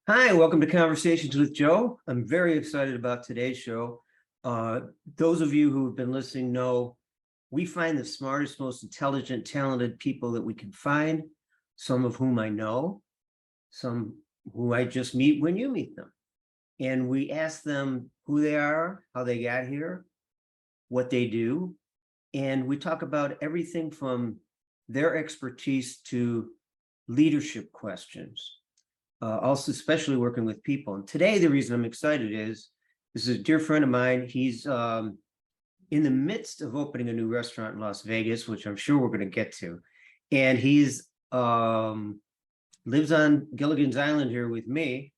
Hi, welcome to Conversations with Joe. I'm very excited about today's show. Those of you who have been listening know we find the smartest, most intelligent, talented people that we can find, some of whom I know, some who I just meet when you meet them. And we ask them who they are, how they got here, what they do. And we talk about everything from their expertise to leadership questions. Also, especially working with people. And today, the reason I'm excited is this is a dear friend of mine. He's in the midst of opening a new restaurant in Las Vegas, which I'm sure we're going to get to. And he's lives on Gilligan's Island here with me.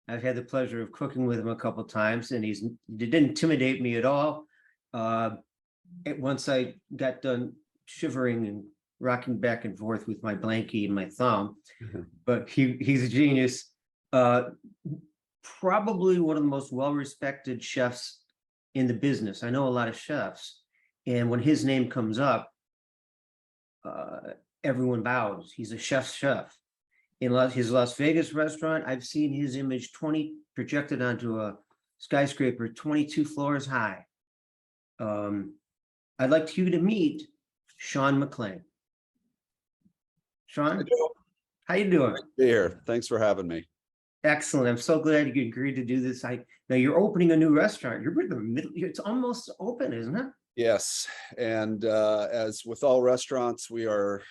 I've had the pleasure of cooking with him a couple of times, and he didn't intimidate me at all. Once I got done shivering and rocking back and forth with my blankie and my thumb, but he's a genius. Probably one of the most well-respected chefs in the business. I know a lot of chefs, and when his name comes up, everyone bows. He's a chef's chef. In his Las Vegas restaurant, I've seen his image projected onto a skyscraper 22 floors high. I'd like you to meet Shawn McClain. Shawn, how you doing? Here, thanks for having me. Excellent. I'm so glad you agreed to do this. Now you're opening a new restaurant. You're in the middle. It's almost open, isn't it? Yes, and as with all restaurants, we are,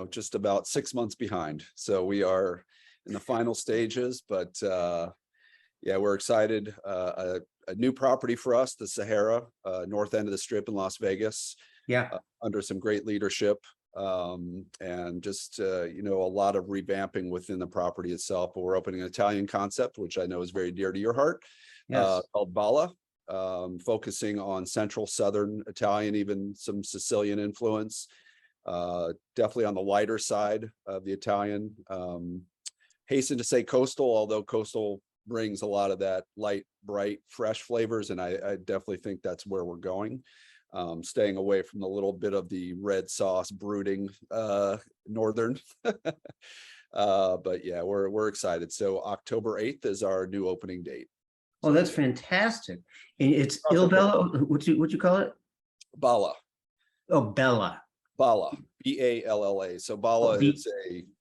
just about 6 months behind. So we are in the final stages, but yeah, we're excited. A new property for us, the Sahara, north end of the Strip in Las Vegas. Yeah, under some great leadership. And just a lot of revamping within the property itself. But we're opening an Italian concept, which I know is very dear to your heart, yes. called Balla, focusing on central southern Italian, even some Sicilian influence, definitely on the lighter side of the Italian. Hasten to say coastal, although coastal brings a lot of that light, bright, fresh flavors, and I definitely think that's where we're going. Staying away from the little bit of the red sauce brooding northern. But yeah, we're excited. So October 8th is our new opening date. Oh, that's fantastic. And it's Il Bella. What you call it? Balla. Oh, Bella. Balla. Balla. So Balla is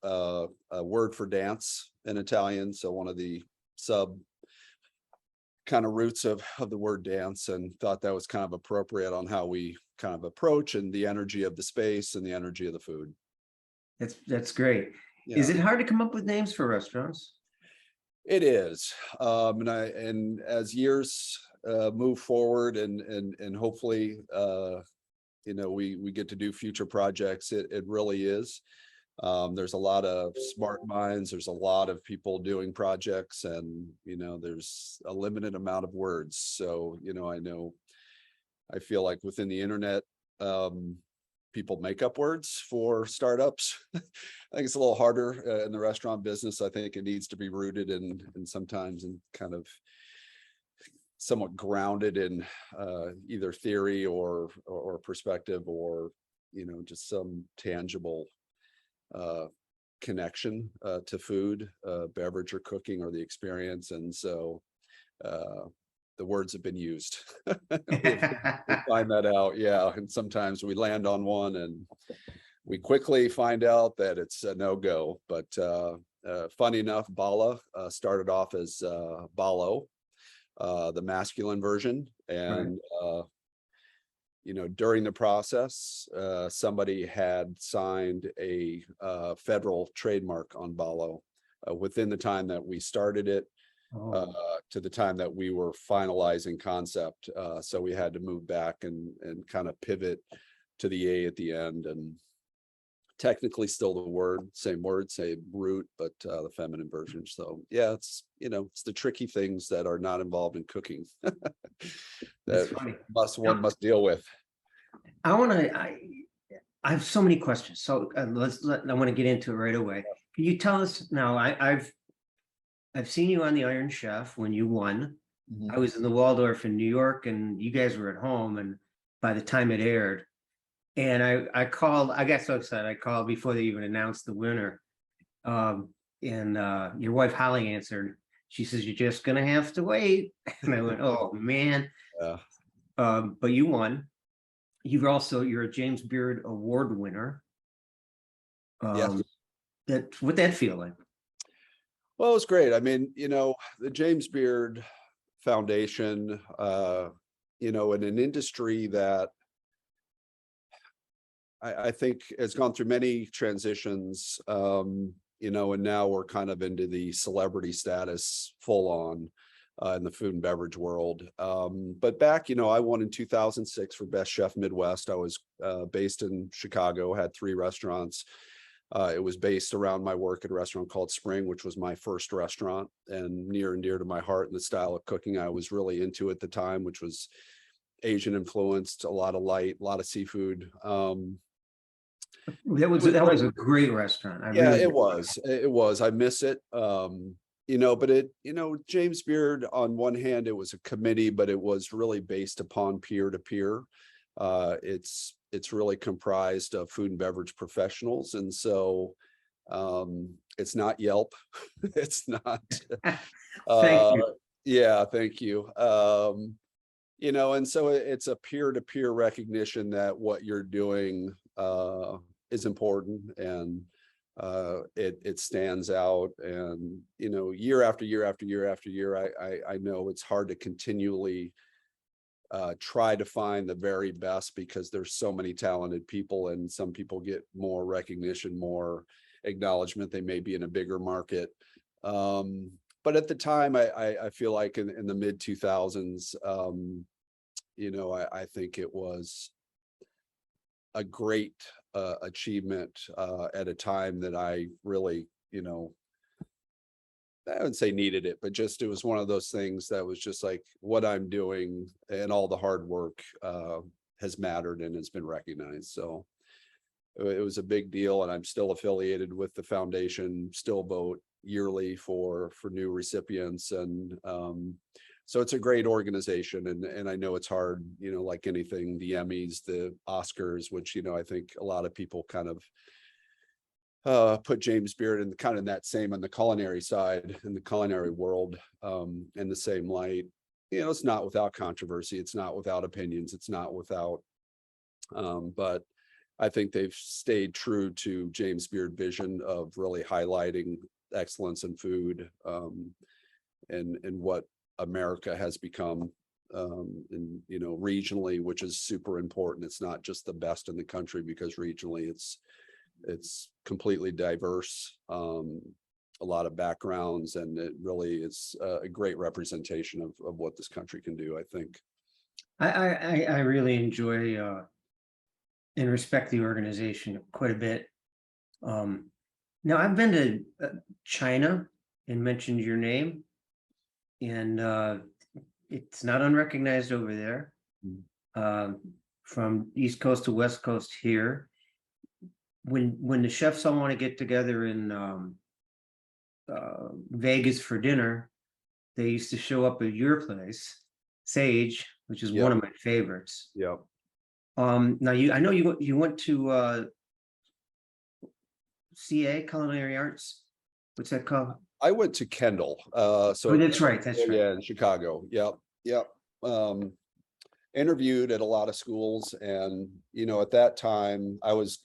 a word for dance in Italian. So one of the sub kind of roots of the word dance, and thought that was kind of appropriate on how we kind of approach and the energy of the space and the energy of the food. That's great. Yeah. Is it hard to come up with names for restaurants? It is. And as years move forward and hopefully we get to do future projects, it really is. There's a lot of smart minds. There's a lot of people doing projects, and there's a limited amount of words. So I feel like within the internet, people make up words for startups. I think it's a little harder in the restaurant business. I think it needs to be rooted and sometimes in kind of somewhat grounded in either theory or perspective, or just some tangible connection to food, beverage, or cooking, or the experience. And so the words have been used. we find that out. Yeah. And sometimes we land on one and we quickly find out that it's a no-go. But funny enough, Balla started off as Ballo, the masculine version. And right. During the process, somebody had signed a federal trademark on Ballo within the time that we started it, to the time that we were finalizing concept. So we had to move back and kind of pivot to the A at the end, and technically still the same root, but the feminine version. So yeah, it's the tricky things that are not involved in cooking that one must deal with. I have so many questions, so I want to get into it right away. Can you tell us now? I've seen you on the Iron Chef when you won. Mm-hmm. I was in the Waldorf in New York, and you guys were at home, and by the time it aired, and I called. I got so excited. I called before they even announced the winner, and your wife Holly answered, She says, you're just gonna have to wait. And I went, oh, man. Yeah. But you won. You're a James Beard Award winner. Yes. What'd that feel like? Well, it was great. I mean, the James Beard Foundation, in an industry that I think has gone through many transitions, and now we're kind of into the celebrity status full on in the food and beverage world. But back, I won in 2006 for Best Chef Midwest. I was based in Chicago, had 3 restaurants. It was based around my work at a restaurant called Spring, which was my first restaurant and near and dear to my heart, and the style of cooking I was really into at the time, which was Asian influenced, a lot of light, a lot of seafood. That was a great restaurant. It was. I miss it. But James Beard, on one hand, it was a committee, but it was really based upon peer to peer. It's really comprised of food and beverage professionals. And so it's not Yelp. It's not. Thank you. Yeah, thank you. And so it's a peer to peer recognition that what you're doing is important, and it stands out. And year after year after year after year, I know it's hard to continually try to find the very best, because there's so many talented people, and some people get more recognition, more acknowledgement. They may be in a bigger market. But at the time, I feel like in the mid 2000s, I think it was a great achievement at a time that I really, I would say needed it, but just it was one of those things that was just like, what I'm doing and all the hard work has mattered and has been recognized. So it was a big deal, and I'm still affiliated with the foundation, still vote yearly for new recipients. And so it's a great organization, and I know it's hard, like anything, the Emmys, the Oscars, which, I think a lot of people kind of put James Beard in kind of that same, on the culinary side, in the culinary world, in the same light. It's not without controversy. It's not without opinions. It's not without, but I think they've stayed true to James Beard vision of really highlighting excellence in food, and what America has become, and regionally, which is super important. It's not just the best in the country, because regionally it's completely diverse, a lot of backgrounds, and it really is a great representation of what this country can do, I think. I really enjoy and respect the organization quite a bit. Now I've been to China and mentioned your name, and it's not unrecognized over there. From East Coast to West Coast here. When the chefs all want to get together in Vegas for dinner, they used to show up at your place, Sage, which is one of my favorites. Yeah. Now I know you went to CA, Culinary Arts. What's that called? I went to Kendall. So that's right. That's right. Yeah, in Chicago. Yep. Interviewed at a lot of schools, and at that time I was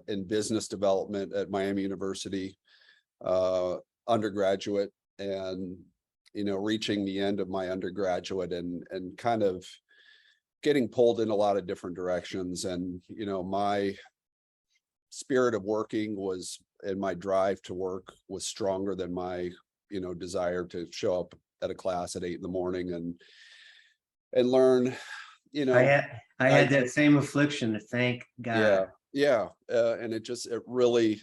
in business development at Miami University, undergraduate, and reaching the end of my undergraduate, and kind of getting pulled in a lot of different directions. And my spirit of working was, and my drive to work was stronger than my desire to show up at a class at 8 in the morning and learn. I had that same affliction, thank God. Yeah. And it really,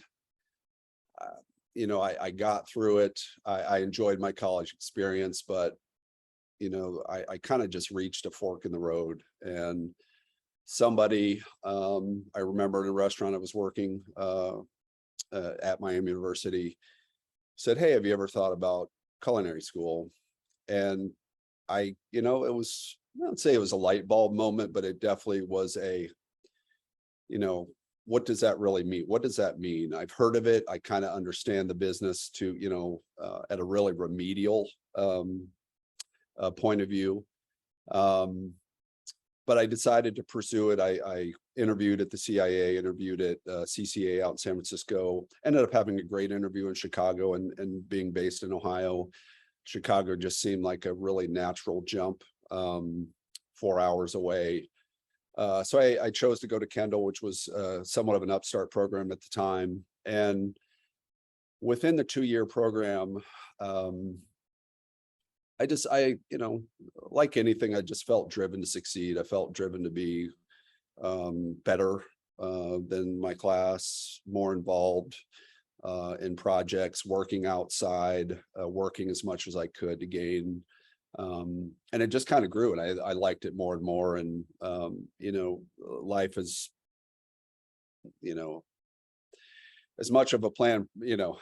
I got through it. I enjoyed my college experience, but, I kind of just reached a fork in the road. And somebody, I remember in a restaurant I was working at Miami University, said, "Hey, have you ever thought about culinary school?" And it was, I don't say it was a light bulb moment, but it definitely was a, what does that really mean? What does that mean? I've heard of it. I kind of understand the business to, at a really remedial point of view. But I decided to pursue it. I interviewed at the CIA, interviewed at CCA out in San Francisco, ended up having a great interview in Chicago, and being based in Ohio, Chicago just seemed like a really natural jump, 4 hours away. So I chose to go to Kendall, which was somewhat of an upstart program at the time. And within the 2-year program, like anything, I just felt driven to succeed. I felt driven to be better than my class, more involved in projects, working outside, working as much as I could to gain. And it just kind of grew, and I liked it more and more. And, life is, as much of a plan,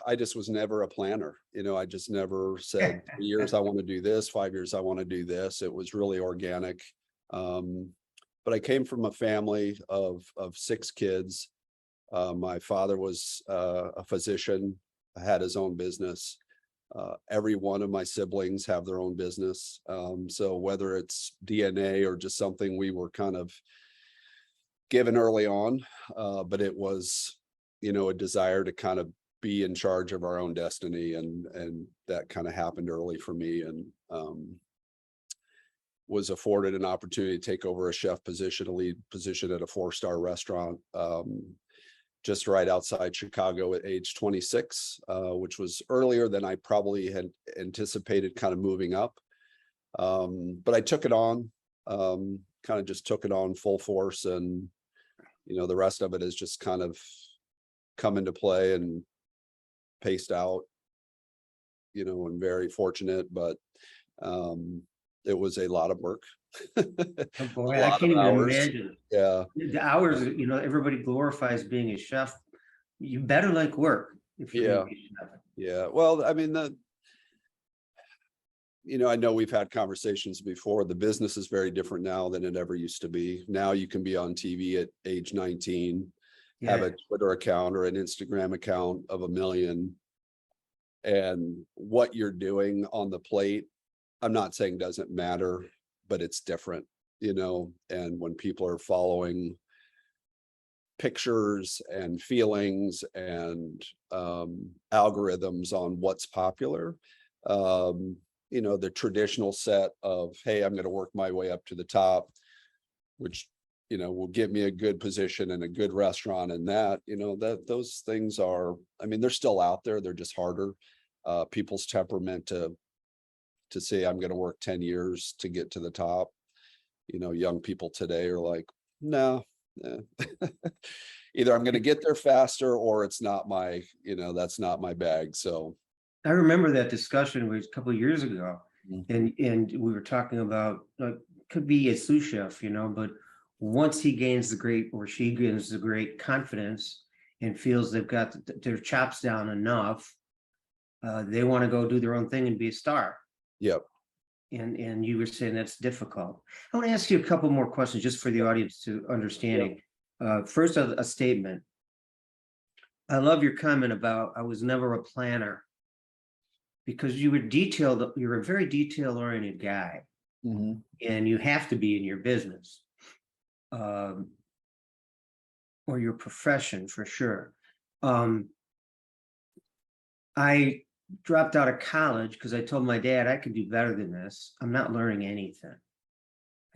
I just was never a planner. I just never said 3 years, I want to do this, 5 years, I want to do this. It was really organic. But I came from a family of 6 kids. My father was a physician, had his own business. Every one of my siblings have their own business. So whether it's DNA or just something we were kind of given early on, but it was, a desire to kind of be in charge of our own destiny. And that kind of happened early for me, and was afforded an opportunity to take over a chef position, a lead position at a 4-star restaurant, just right outside Chicago at age 26, which was earlier than I probably had anticipated kind of moving up. But I took it on, kind of just took it on full force. And, the rest of it is just kind of come into play and paced out, and very fortunate, but it was a lot of work. Oh boy, I can't even imagine. Yeah. The hours, everybody glorifies being a chef. You better like work if you're gonna be a chef. Yeah. Well, I mean, I know we've had conversations before. The business is very different now than it ever used to be. Now you can be on TV at age 19, have a Twitter account or an Instagram account of 1 million. And what you're doing on the plate, I'm not saying doesn't matter, but it's different, and when people are following pictures and feelings and algorithms on what's popular, the traditional set of, hey, I'm going to work my way up to the top, which, will give me a good position in a good restaurant, and that those things are, they're still out there. They're just harder. People's temperament to say, I'm going to work 10 years to get to the top. Young people today are like, no, either I'm going to get there faster, or it's not my, that's not my bag. So I remember that discussion was a couple of years ago, Mhm. and we were talking about, could be a sous chef, but once he gains the great, or she gains the great confidence and feels they've got their chops down enough, they want to go do their own thing and be a star. Yep. And you were saying that's difficult. I want to ask you a couple more questions just for the audience to understanding. First, a statement. I love your comment about I was never a planner, because you were detailed. You're a very detail-oriented guy, and you have to be in your business, or your profession for sure. I dropped out of college because I told my dad I could do better than this. I'm not learning anything.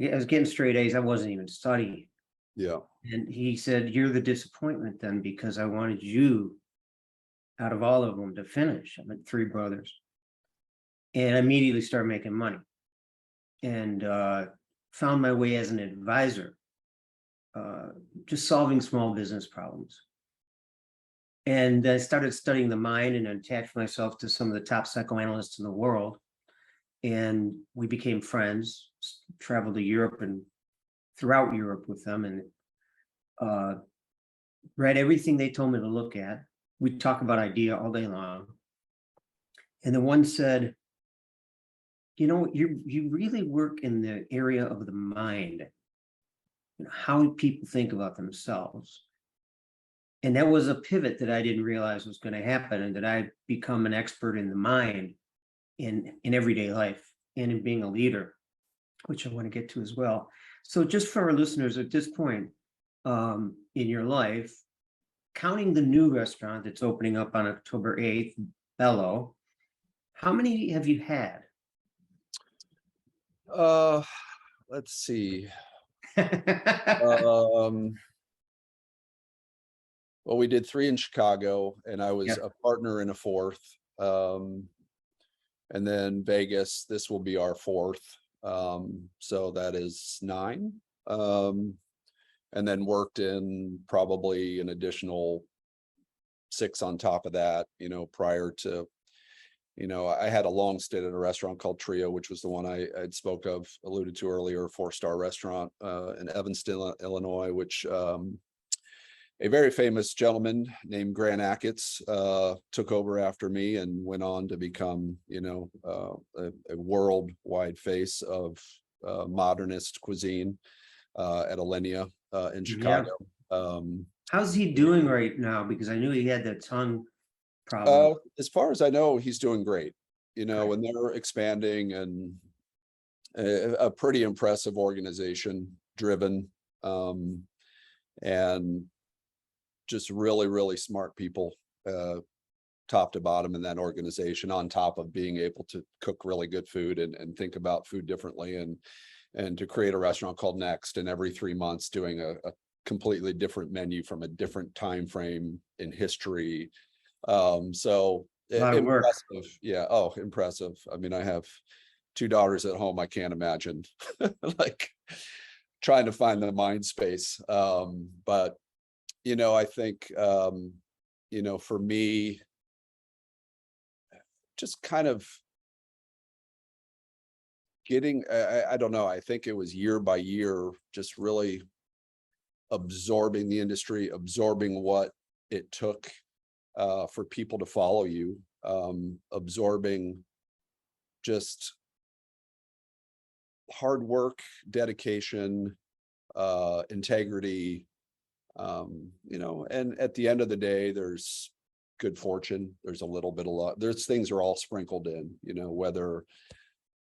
I was getting straight A's. I wasn't even studying. Yeah. And he said, you're the disappointment then, because I wanted you out of all of them to finish. I had 3 brothers. And I immediately started making money, and found my way as an advisor, just solving small business problems. And I started studying the mind and attached myself to some of the top psychoanalysts in the world. And we became friends, traveled to Europe and throughout Europe with them, and read everything they told me to look at. We talk about idea all day long. And the one said, you really work in the area of the mind, how people think about themselves. And that was a pivot that I didn't realize was going to happen, and that I'd become an expert in the mind in everyday life and in being a leader, which I want to get to as well. So just for our listeners at this point in your life, counting the new restaurant that's opening up on October 8th, Balla, how many have you had? Let's see. Well, we did 3 in Chicago, and I was Yep. a partner in a 4th. And then Vegas, this will be our 4th. So that is 9. And then worked in probably an additional 6 on top of that, prior to, I had a long stint at a restaurant called Trio, which was the one I'd alluded to earlier, 4-star restaurant in Evanston, Illinois, which a very famous gentleman named Grant Achatz took over after me and went on to become, a worldwide face of modernist cuisine at Alinea in Chicago. How's he doing right now? Because I knew he had that tongue problem. As far as I know, he's doing great, and they're expanding, and a pretty impressive organization, driven, and just really, really smart people, top to bottom in that organization, on top of being able to cook really good food and think about food differently, and to create a restaurant called Next, and every 3 months doing a completely different menu from a different time frame in history. So A lot of work. impressive. Yeah. Oh, impressive. I mean, I have 2 daughters at home. I can't imagine like trying to find the mind space. But I think for me, just kind of getting, I don't know, I think it was year by year, just really absorbing the industry, absorbing what it took for people to follow you, absorbing just hard work, dedication, integrity, and at the end of the day, there's good fortune, there's a little bit of luck, there's things are all sprinkled in, whether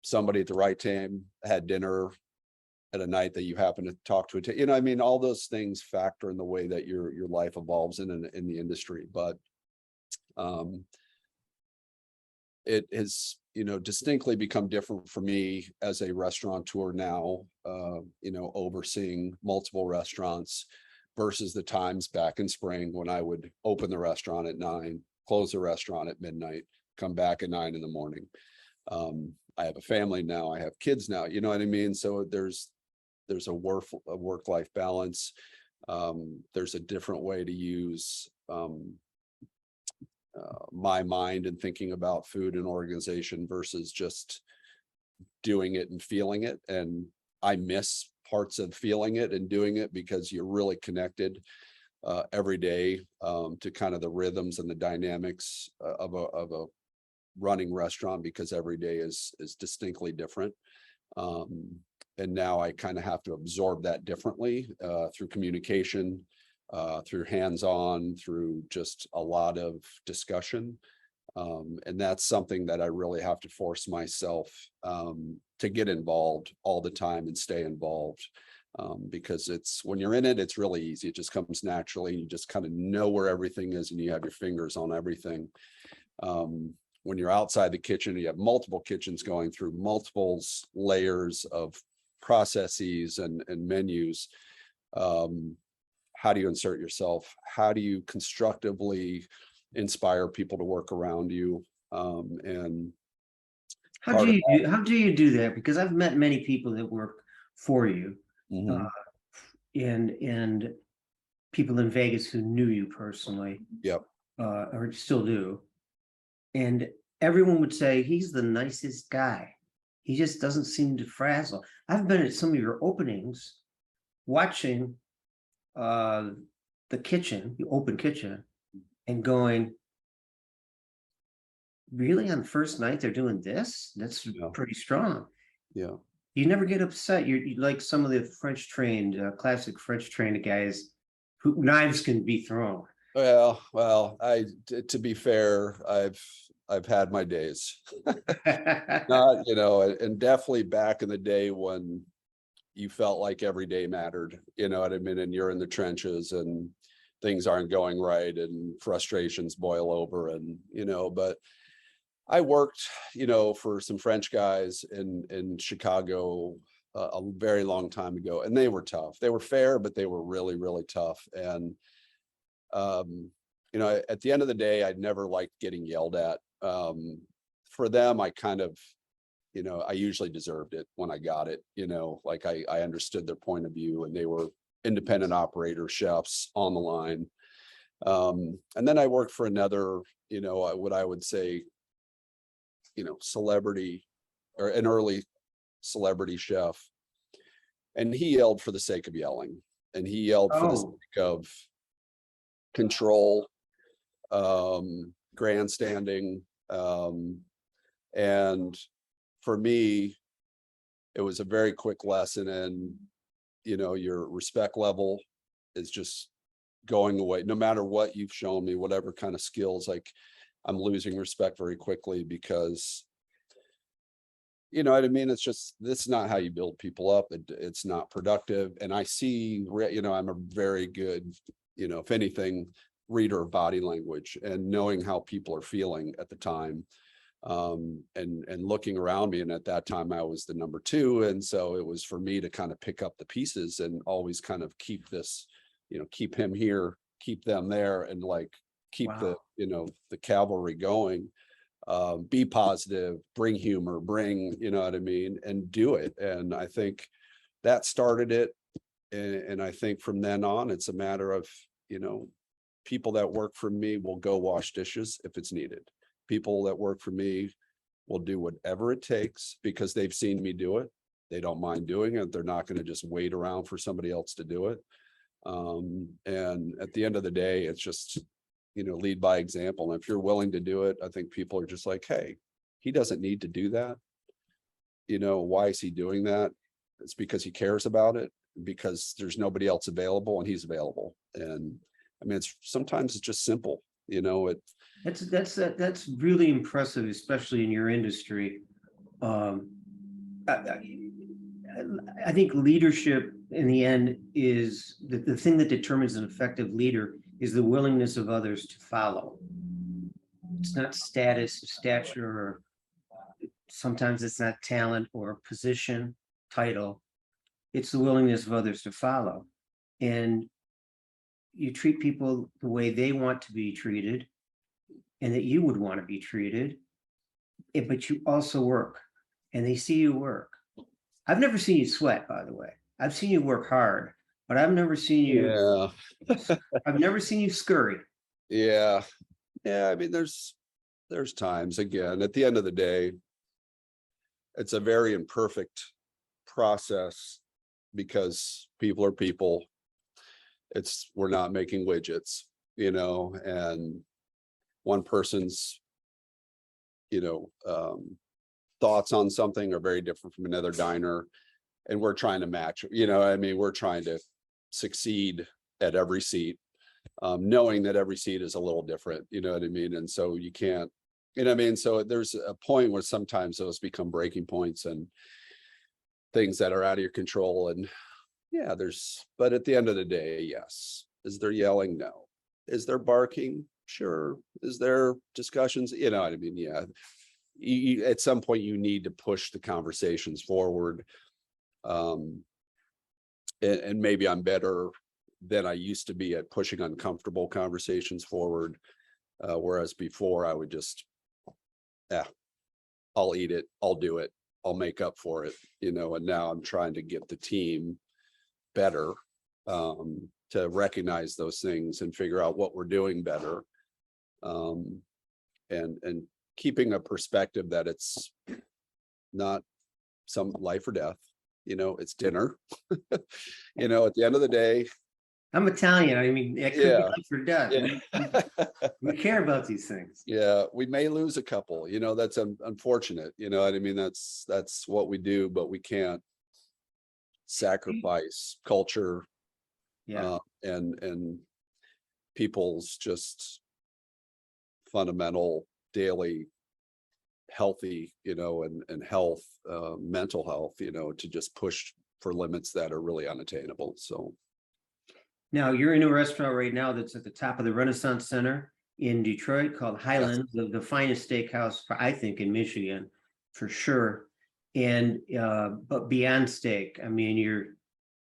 somebody at the right time had dinner at a night that you happen to talk to, all those things factor in the way that your life evolves in the industry. But it has, distinctly become different for me as a restaurateur now, overseeing multiple restaurants versus the times back in spring when I would open the restaurant at 9, close the restaurant at midnight, come back at 9 in the morning. I have a family now, I have kids now, you know what I mean? So there's a work-life balance. There's a different way to use my mind and thinking about food and organization versus just doing it and feeling it. And I miss parts of feeling it and doing it, because you're really connected every day to kind of the rhythms and the dynamics of a running restaurant, because every day is distinctly different. And now I kind of have to absorb that differently through communication, through hands-on, through just a lot of discussion. And that's something that I really have to force myself to get involved all the time and stay involved. Because when you're in it, it's really easy. It just comes naturally. You just kind of know where everything is and you have your fingers on everything. When you're outside the kitchen, you have multiple kitchens going through multiple layers of processes and menus. How do you insert yourself? How do you constructively inspire people to work around you? And how do you do that? Because I've met many people that work for you, and people in Vegas who knew you personally, or still do, and everyone would say he's the nicest guy. He just doesn't seem to frazzle. I've been at some of your openings, watching the kitchen, the open kitchen, and going, really, on the first night they're doing this? That's pretty strong. Yeah. You never get upset. You like some of the French trained, classic French trained guys who knives can be thrown. Well, to be fair, I've had my days. Not, and definitely back in the day when you felt like every day mattered, you know what I mean? And you're in the trenches and things aren't going right and frustrations boil over and, but I worked, for some French guys in Chicago a very long time ago, and they were tough. They were fair, but they were really, really tough. And at the end of the day, I'd never liked getting yelled at. For them, I kind of, I usually deserved it when I got it, like I understood their point of view, and they were independent operator chefs on the line. And then I worked for another, what I would say, celebrity, or an early celebrity chef. And he yelled for the sake of yelling, and he yelled for the Oh, sake of control, grandstanding. And for me, it was a very quick lesson in, your respect level is just going away. No matter what you've shown me, whatever kind of skills, like I'm losing respect very quickly because, you know what I mean? It's just, this is not how you build people up. It's not productive. And I see, I'm a very good, if anything, reader of body language and knowing how people are feeling at the time. And looking around me. And at that time I was the number two. And so it was for me to kind of pick up the pieces and always kind of keep this, keep him here, keep them there, and like keep wow. the cavalry going. Be positive, bring humor, bring, you know what I mean, and do it. And I think that started it. And I think from then on, it's a matter of, people that work for me will go wash dishes if it's needed. People that work for me will do whatever it takes because they've seen me do it. They don't mind doing it. They're not going to just wait around for somebody else to do it. And at the end of the day, it's just, lead by example. And if you're willing to do it, I think people are just like, hey, he doesn't need to do that. Why is he doing that? It's because he cares about it, because there's nobody else available and he's available. And I mean, sometimes it's just simple, That's really impressive, especially in your industry. Um, I think leadership in the end is the thing that determines an effective leader is the willingness of others to follow. It's not status, stature, or sometimes it's not talent or position, title. It's the willingness of others to follow. And you treat people the way they want to be treated and that you would want to be treated, but you also work and they see you work. I've never seen you sweat, by the way. I've seen you work hard, but I've never seen you, I've never seen you scurry. Yeah. I mean, there's times, again, at the end of the day, it's a very imperfect process because people are people. We're not making widgets, and one person's, thoughts on something are very different from another diner. And we're trying to match, we're trying to succeed at every seat, knowing that every seat is a little different, you know what I mean? And so you can't, so there's a point where sometimes those become breaking points and things that are out of your control. And yeah, but at the end of the day, yes. Is there yelling? No. Is there barking? Sure. Is there discussions? You know what I mean? Yeah. At some point you need to push the conversations forward. And maybe I'm better than I used to be at pushing uncomfortable conversations forward. Whereas before I would just, I'll eat it, I'll do it, I'll make up for it, and now I'm trying to get the team better, to recognize those things and figure out what we're doing better. And keeping a perspective that it's not some life or death, it's dinner. At the end of the day. I'm Italian. I mean, it could be life or death. Yeah. We care about these things. Yeah, we may lose a couple, that's unfortunate, you know what I mean? That's what we do, but we can't sacrifice culture. Yeah. And people's just fundamental daily healthy, and health, mental health, to just push for limits that are really unattainable. So Now, you're in a restaurant right now that's at the top of the Renaissance Center in Detroit called Highlands, the finest steakhouse, I think, in Michigan, for sure. And but beyond steak, I mean, your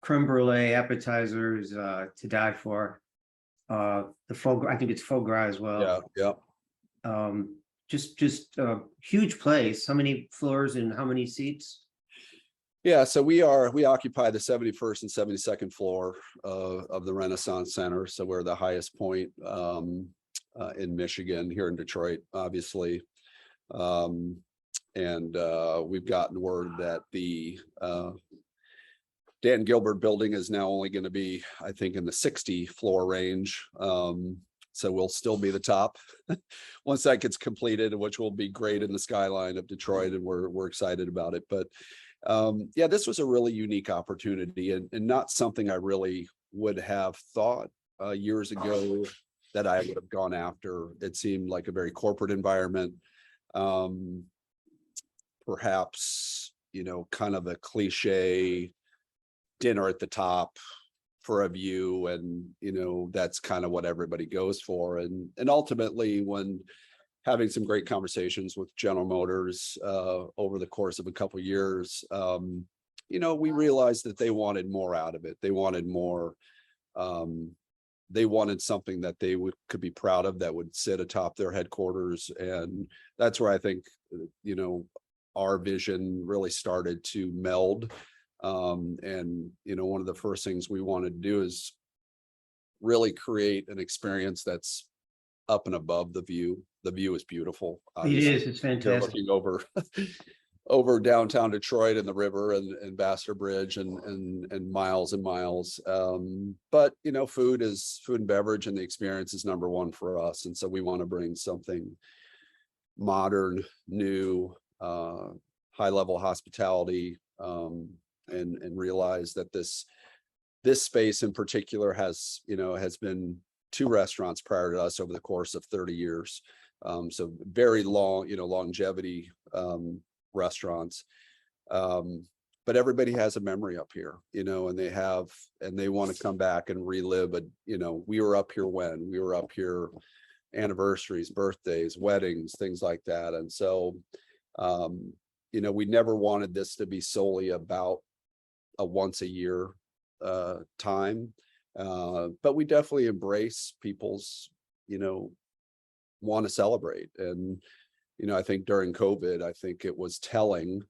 creme brulee appetizers to die for. The foie, I think it's foie gras as well. yeah. Just a huge place. How many floors and how many seats? Yeah, so we occupy the 71st and 72nd floor of the Renaissance Center. So we're the highest point in Michigan, here in Detroit, obviously. And we've gotten word that the Dan Gilbert building is now only going to be, I think, in the 60 floor range. So we'll still be the top once that gets completed, which will be great in the skyline of Detroit, and we're excited about it. But yeah, this was a really unique opportunity, and not something I really would have thought years ago that I would have gone after. It seemed like a very corporate environment, perhaps, kind of a cliche dinner at the top for a view, and that's kind of what everybody goes for. And ultimately, when having some great conversations with General Motors over the course of a couple of years, we realized that they wanted more out of it. They wanted more. They wanted something that they could be proud of, that would sit atop their headquarters. And that's where I think, our vision really started to meld. And one of the first things we wanted to do is really create an experience that's up and above the view. The view is beautiful. It is. It's fantastic. Looking over downtown Detroit and the river and Vassar Bridge and miles and miles. But food and beverage, and the experience is number one for us. And so we want to bring something modern, new, high level hospitality, and realize that this space in particular has been 2 restaurants prior to us over the course of 30 years. So very long, longevity restaurants. But everybody has a memory up here, and they want to come back and relive we were up here when we were up here, anniversaries, birthdays, weddings, things like that. And so, we never wanted this to be solely about a once a year time. But we definitely embrace people's, want to celebrate. And, I think during COVID, I think it was telling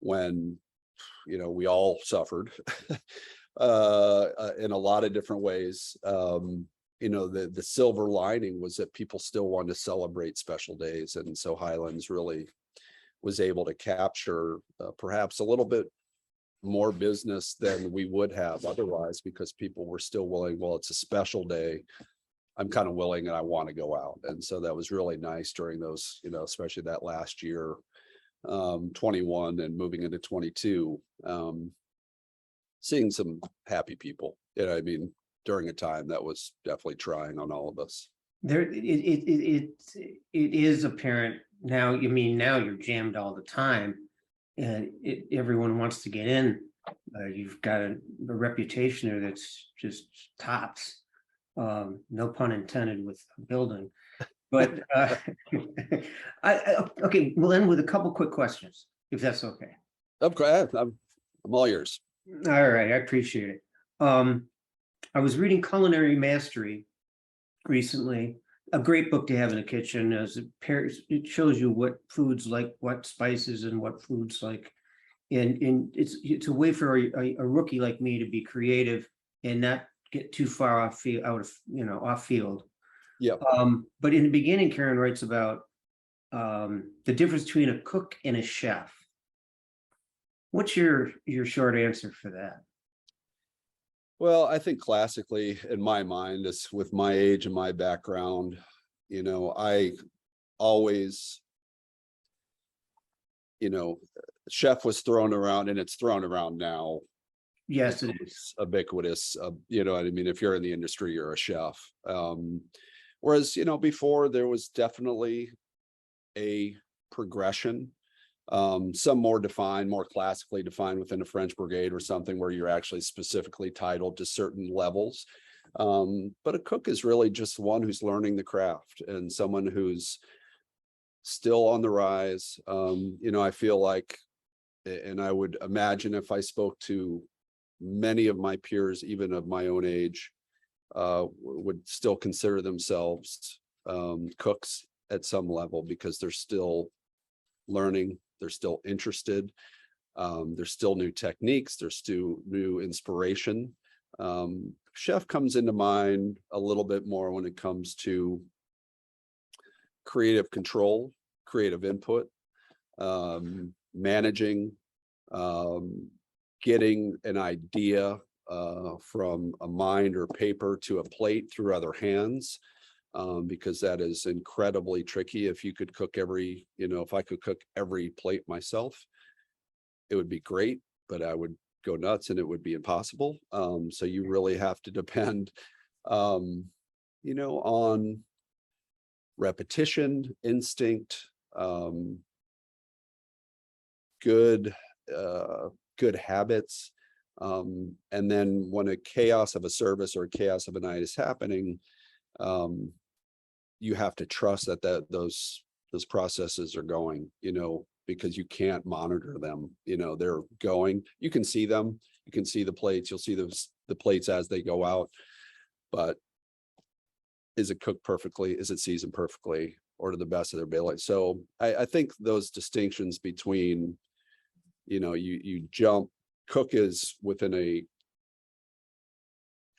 when, we all suffered in a lot of different ways. The silver lining was that people still wanted to celebrate special days. And so Highlands really was able to capture perhaps a little bit more business than we would have otherwise, because people were still willing. Well, it's a special day, I'm kind of willing and I want to go out. And so that was really nice during those, especially that last year, 21 and moving into 22, seeing some happy people, during a time that was definitely trying on all of us. It is apparent now. Now you're jammed all the time, and everyone wants to get in. You've got a reputation there that's just tops. No pun intended with building, but okay. We'll end with a couple quick questions, if that's okay. Okay, I'm all yours. All right, I appreciate it. I was reading Culinary Mastery recently, a great book to have in the kitchen, as it shows you what foods like what spices and what foods like, and it's a way for a rookie like me to be creative and not get too far off field. Yeah. But in the beginning, Karen writes about the difference between a cook and a chef. What's your short answer for that? Well, I think classically, in my mind, is with my age and my background, I always, chef was thrown around, and it's thrown around now Yes, it is. It's ubiquitous. You know what I mean? If you're in the industry, you're a chef. Whereas, you know, before there was definitely a progression, some more defined, more classically defined within a French brigade or something where you're actually specifically titled to certain levels. But a cook is really just one who's learning the craft and someone who's still on the rise. You know, I feel like, and I would imagine if I spoke to many of my peers, even of my own age, would still consider themselves cooks at some level because they're still learning, they're still interested, there's still new techniques, there's still new inspiration. Chef comes into mind a little bit more when it comes to creative control, creative input, managing, getting an idea from a mind or paper to a plate through other hands, because that is incredibly tricky. If you could cook every, you know, if I could cook every plate myself, it would be great, but I would go nuts and it would be impossible. So you really have to depend, you know, on repetition, instinct, good habits. And then when a chaos of a service or a chaos of a night is happening, you have to trust that those processes are going, you know, because you can't monitor them. You know, they're going, you can see them, you can see the plates, you'll see the plates as they go out, but is it cooked perfectly? Is it seasoned perfectly or to the best of their ability? So I think those distinctions between, you know, you jump, cook is within a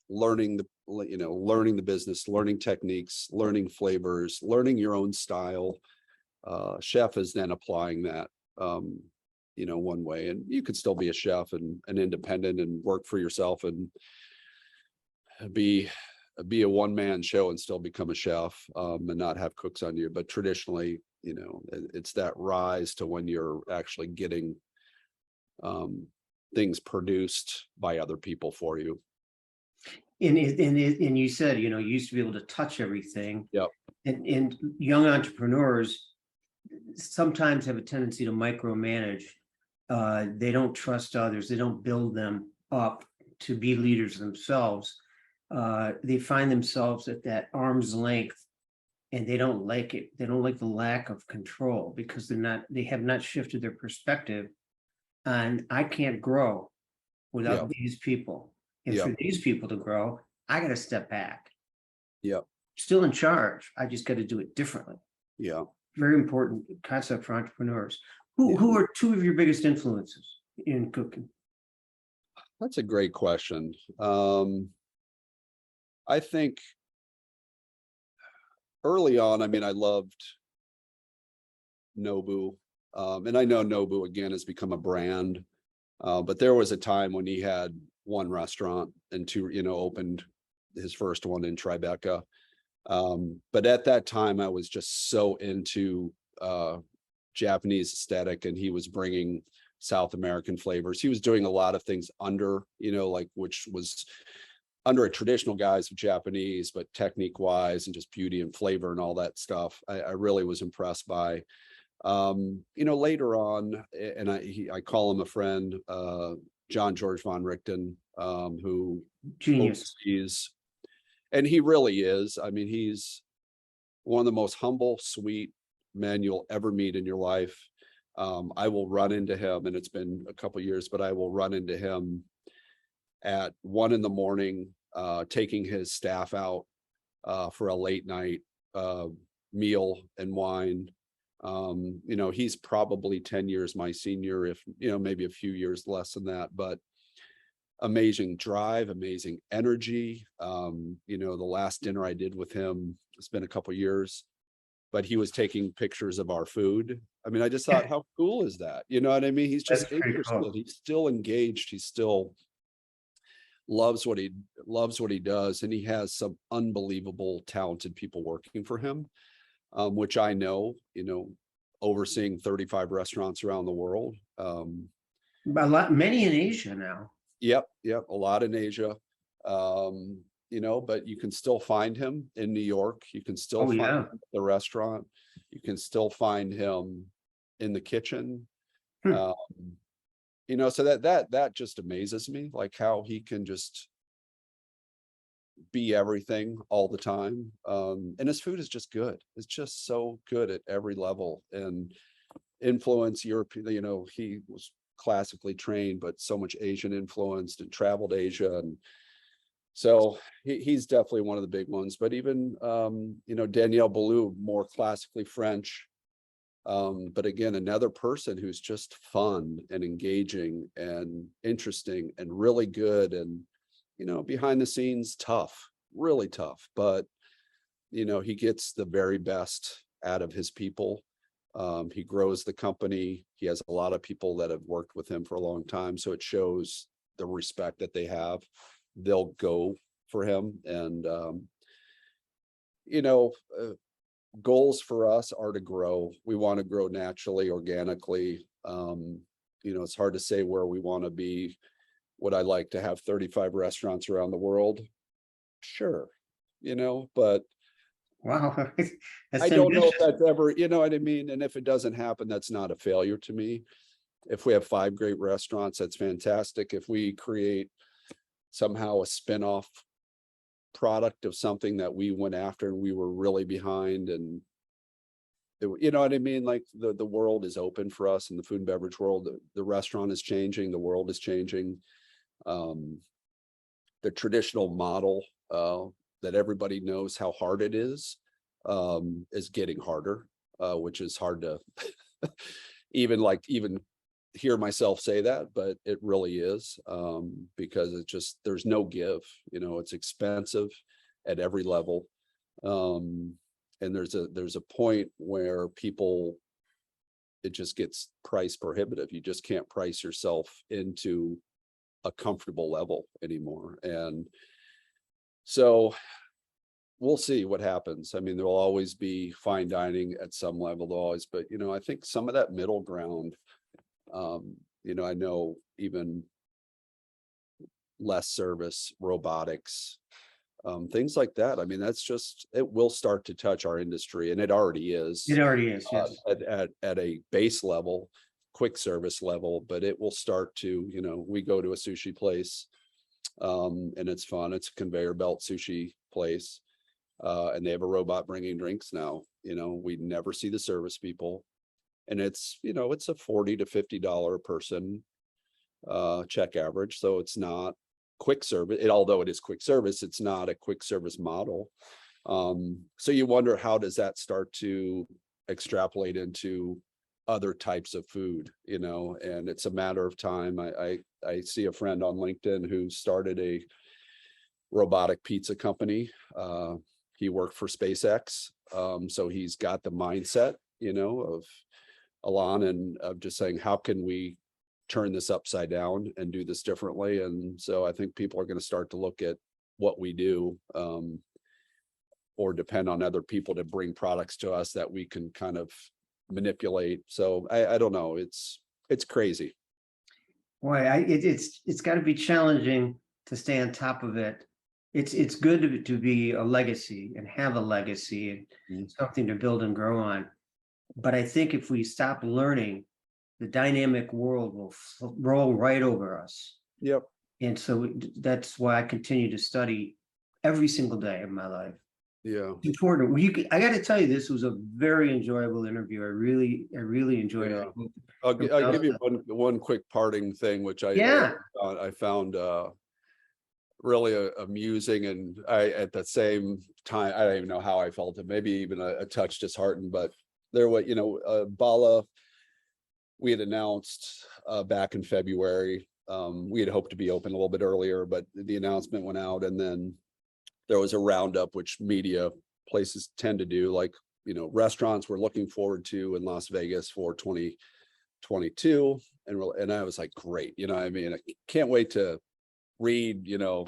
learning the business, learning techniques, learning flavors, learning your own style. Chef is then applying that, you know, one way, and you could still be a chef and an independent and work for yourself and be a one-man show and still become a chef, and not have cooks on you. But traditionally, you know, it's that rise to when you're actually getting things produced by other people for you. And you said, you know, you used to be able to touch everything. Yep. And young entrepreneurs sometimes have a tendency to micromanage. They don't trust others. They don't build them up to be leaders themselves. They find themselves at that arm's length, and they don't like it. They don't like the lack of control because they have not shifted their perspective. And I can't grow without Yep. these people. And Yep. for these people to grow, I got to step back. Yep. Still in charge. I just got to do it differently. Yeah. Very important concept for entrepreneurs. Who are two of your biggest influences in cooking? That's a great question. I think early on, I mean, I loved Nobu. And I know Nobu again has become a brand. But there was a time when he had one restaurant and two, you know, opened his first one in Tribeca. But at that time, I was just so into Japanese aesthetic, and he was bringing South American flavors. He was doing a lot of things under, you know, like, which was under a traditional guise of Japanese, but technique wise and just beauty and flavor and all that stuff. I really was impressed by. You know, later on, and I call him a friend, John George Vongerichten, who Genius. oversees, and he really is. I mean, he's one of the most humble, sweet men you'll ever meet in your life. I will run into him, and it's been a couple years, but I will run into him at 1 a.m, taking his staff out for a late night meal and wine. You know, he's probably 10 years my senior, if, you know, maybe a few years less than that, but amazing drive, amazing energy. You know, the last dinner I did with him, it's been a couple years, but he was taking pictures of our food. I mean, I just thought, how cool is that? You know what I mean? He's just interested. Cool. He's still engaged. He still loves what he does. And he has some unbelievable talented people working for him. Which I know, you know, overseeing 35 restaurants around the world. Many in Asia now. Yep, yep, a lot in Asia. You know, but you can still find him in New York. You can still Oh, find yeah. him at the restaurant. You can still find him in the kitchen. Hmm. Um, you know, so that just amazes me, like how he can just be everything all the time. And his food is just good. It's just so good at every level and influence Europe. You know, he was classically trained, but so much Asian influenced and traveled Asia. And so he's definitely one of the big ones. But even, you know, Daniel Boulud, more classically French. But again, another person who's just fun and engaging and interesting and really good and, you know, behind the scenes, tough, really tough. But, you know, he gets the very best out of his people. He grows the company. He has a lot of people that have worked with him for a long time. So it shows the respect that they have. They'll go for him. And, you know, goals for us are to grow. We want to grow naturally, organically. You know, it's hard to say where we want to be. Would I like to have 35 restaurants around the world? Sure, you know, but Wow. That's I don't know if ambitious. that's ever, you know what I mean? And if it doesn't happen, that's not a failure to me. If we have 5 great restaurants, that's fantastic. If we create somehow a spin-off product of something that we went after and we were really behind and you know what I mean? Like the world is open for us in the food and beverage world. The restaurant is changing, the world is changing. The traditional model that everybody knows how hard it is getting harder, which is hard to even hear myself say that, but it really is, because it's just there's no give. You know, it's expensive at every level. And there's a point where people, it just gets price prohibitive. You just can't price yourself into a comfortable level anymore. And so we'll see what happens. I mean, there'll always be fine dining at some level, always, but you know, I think some of that middle ground, you know, I know even less service, robotics, things like that. I mean, that's just, it will start to touch our industry, and it already is, It already is, yes. at a base level, quick service level, but it will start to, you know, we go to a sushi place, and it's fun. It's a conveyor belt sushi place, and they have a robot bringing drinks now. You know, we never see the service people, and it's, you know, it's a $40 to $50 a person check average. So it's not quick service. Although it is quick service, it's not a quick service model. So you wonder, how does that start to extrapolate into other types of food, you know? And it's a matter of time. I see a friend on LinkedIn who started a robotic pizza company. He worked for SpaceX. So he's got the mindset, you know, of Alon, and of just saying, how can we turn this upside down and do this differently? And so I think people are going to start to look at what we do, or depend on other people to bring products to us that we can kind of manipulate. So I don't know. It's crazy. Boy, it's got to be challenging to stay on top of it. It's good to be a legacy and have a legacy and something to build and grow on. But I think if we stop learning, the dynamic world will roll right over us. Yep. And so that's why I continue to study every single day of my life. Yeah. It's important. I got to tell you, this was a very enjoyable interview. I really enjoyed it. I'll give you one quick parting thing, which Yeah. I found really amusing, and I at the same time, I don't even know how I felt it, maybe even a touch disheartened, but there was, you know, Balla, we had announced back in February. We had hoped to be open a little bit earlier, but the announcement went out, and then there was a roundup, which media places tend to do, like, you know, restaurants were looking forward to in Las Vegas for 2022. And I was like, great, you know, I mean, I can't wait to read, you know,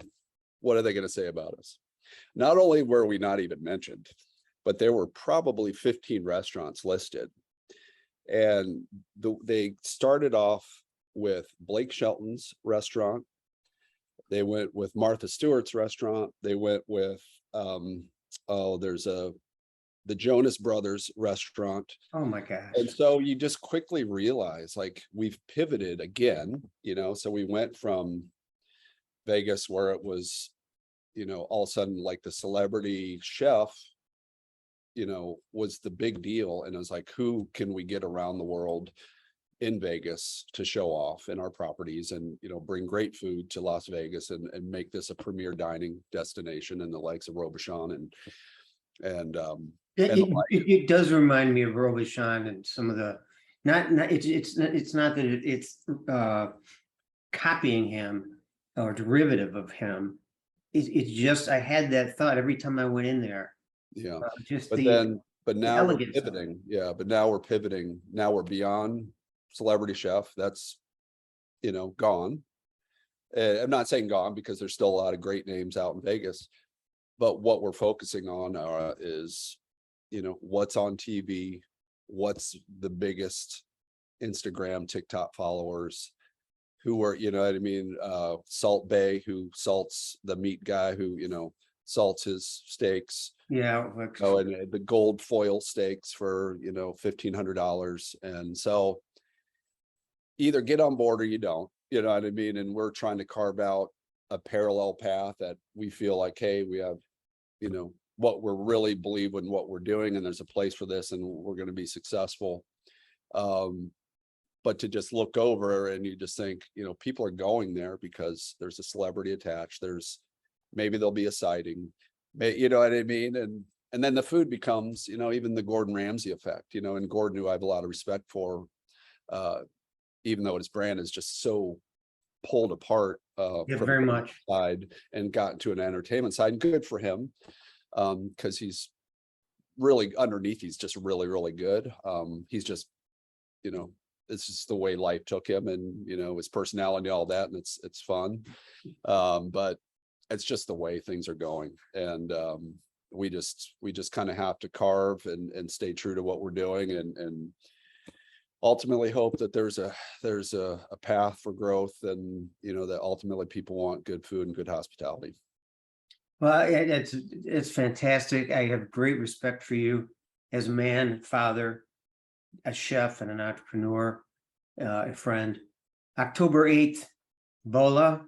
what are they going to say about us? Not only were we not even mentioned, but there were probably 15 restaurants listed. And they started off with Blake Shelton's restaurant, They went with Martha Stewart's restaurant. They went with, there's the Jonas Brothers restaurant. Oh my gosh. And so you just quickly realize, like, we've pivoted again, so we went from Vegas where it was, all of a sudden, like, the celebrity chef, was the big deal. And it was like, who can we get around the world in Vegas to show off in our properties and, bring great food to Las Vegas and make this a premier dining destination in the likes of Robuchon and It does remind me of Robuchon and some of the, it's not that it's copying him or derivative of him. It's just, I had that thought every time I went in there. Yeah. Just But now we're pivoting. Yeah. But now we're pivoting. Now we're beyond celebrity chef. That's, gone. I'm not saying gone because there's still a lot of great names out in Vegas. But what we're focusing on is, what's on TV, what's the biggest Instagram, TikTok followers, who are, what I mean, Salt Bay, who salts the meat guy, who, salts his steaks. Yeah. And the gold foil steaks for, $1,500. And so either get on board or you don't, you know what I mean? And we're trying to carve out a parallel path that we feel like, hey, we have, what we're really believe in what we're doing, and there's a place for this, and we're going to be successful. But to just look over and you just think, people are going there because there's a celebrity attached. Maybe there'll be a sighting, you know what I mean? And then the food becomes, even the Gordon Ramsay effect, and Gordon, who I have a lot of respect for, even though his brand is just so pulled apart Yeah, from very the much. side and gotten to an entertainment side. And good for him, because he's really underneath. He's just really, really good. He's just, it's just the way life took him, and his personality, all that, and it's fun. But it's just the way things are going, and we just kind of have to carve and stay true to what we're doing, and ultimately hope that there's a path for growth, and that ultimately people want good food and good hospitality. Well, it's fantastic. I have great respect for you as a man, father, a chef, and an entrepreneur, a friend. October 8th, Balla.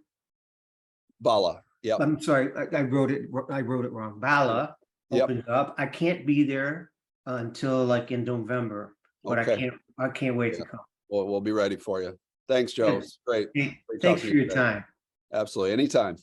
Yep. I'm sorry, I wrote it wrong. Balla Yep. opens up. I can't be there until like in November, but Okay. I can't wait to Yeah. come. We'll be ready for you. Thanks, Joe. It's great. Hey, Great thanks talking for to you your today. time. Absolutely. Anytime.